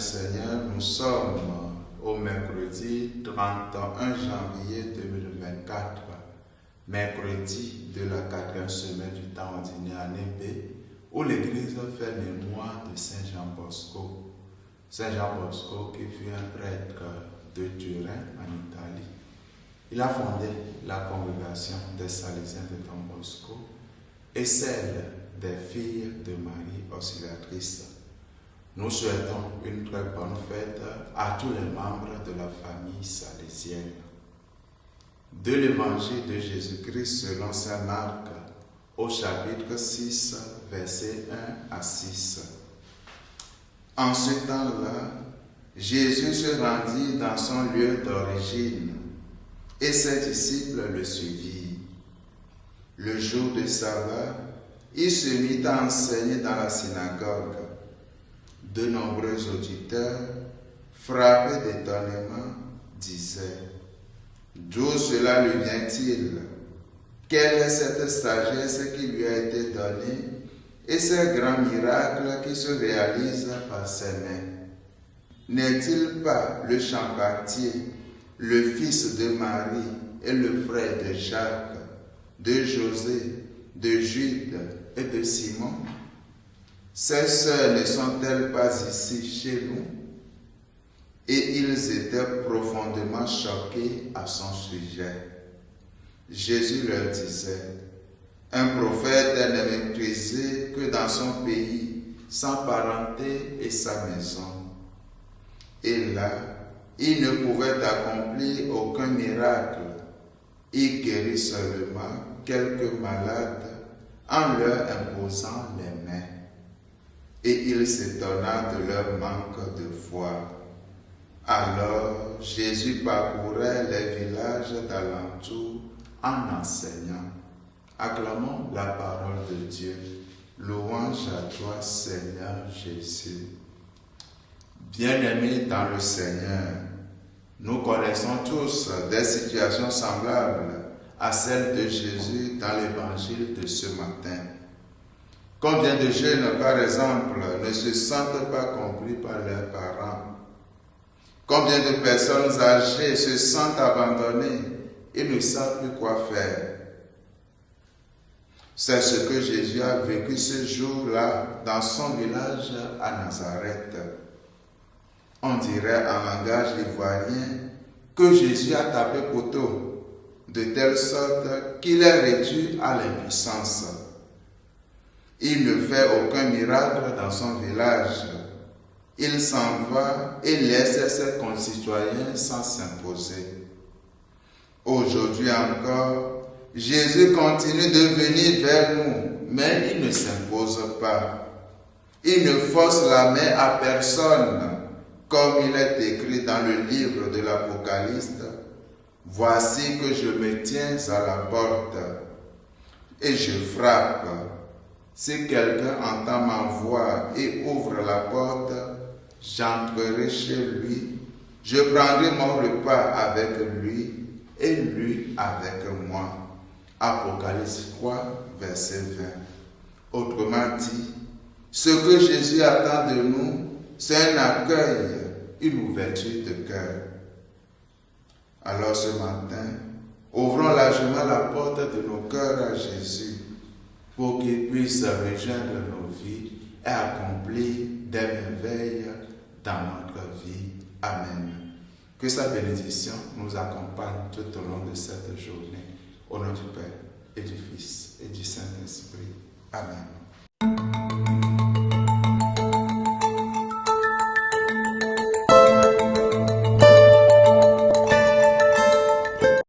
Seigneur, nous sommes au mercredi 31 janvier 2024, mercredi de la 4e semaine du temps ordinaire année B, où l'Église fait mémoire de Saint Jean Bosco. Saint Jean Bosco qui fut un prêtre de Turin en Italie. Il a fondé la congrégation des Salésiens de Don Bosco et celle des filles de Marie Auxiliatrice. Nous souhaitons une très bonne fête à tous les membres de la famille salésienne. De l'Évangile de Jésus-Christ selon saint Marc, au chapitre 6, versets 1 à 6. En ce temps-là, Jésus se rendit dans son lieu d'origine et ses disciples le suivirent. Le jour de sabbat, il se mit à enseigner dans la synagogue. De nombreux auditeurs, frappés d'étonnement, disaient: d'où cela lui vient-il? Quelle est cette sagesse qui lui a été donnée et ces grands miracles qui se réalisent par ses mains? N'est-il pas le champatier, le fils de Marie et le frère de Jacques, de José, de Jude et de Simon? Ces sœurs ne sont-elles pas ici chez nous? Et ils étaient profondément choqués à son sujet. Jésus leur disait: un prophète n'est méprisé que dans son pays, sans parenté et sa maison. Et là, il ne pouvait accomplir aucun miracle. Il guérit seulement quelques malades en leur imposant les mains. Et il s'étonna de leur manque de foi. Alors Jésus parcourait les villages d'alentour en enseignant. Acclamons la parole de Dieu. Louange à toi, Seigneur Jésus. Bien-aimés dans le Seigneur, nous connaissons tous des situations semblables à celles de Jésus dans l'évangile de ce matin. Combien de jeunes, par exemple, ne se sentent pas compris par leurs parents? Combien de personnes âgées se sentent abandonnées et ne savent plus quoi faire? C'est ce que Jésus a vécu ce jour-là dans son village à Nazareth. On dirait en langage ivoirien que Jésus a tapé poteau, de telle sorte qu'il est réduit à l'impuissance. Il ne fait aucun miracle dans son village. Il s'en va et laisse ses concitoyens sans s'imposer. Aujourd'hui encore, Jésus continue de venir vers nous, mais il ne s'impose pas. Il ne force la main à personne, comme il est écrit dans le livre de l'Apocalypse. Voici que je me tiens à la porte et je frappe. Si quelqu'un entend ma voix et ouvre la porte, j'entrerai chez lui, je prendrai mon repas avec lui et lui avec moi. Apocalypse 3, verset 20. Autrement dit, ce que Jésus attend de nous, c'est un accueil, une ouverture de cœur. Alors ce matin, ouvrons largement la porte de nos cœurs à Jésus, pour qu'il puisse rejoindre nos vies et accomplir des merveilles dans notre vie. Amen. Que sa bénédiction nous accompagne tout au long de cette journée. Au nom du Père et du Fils et du Saint-Esprit. Amen.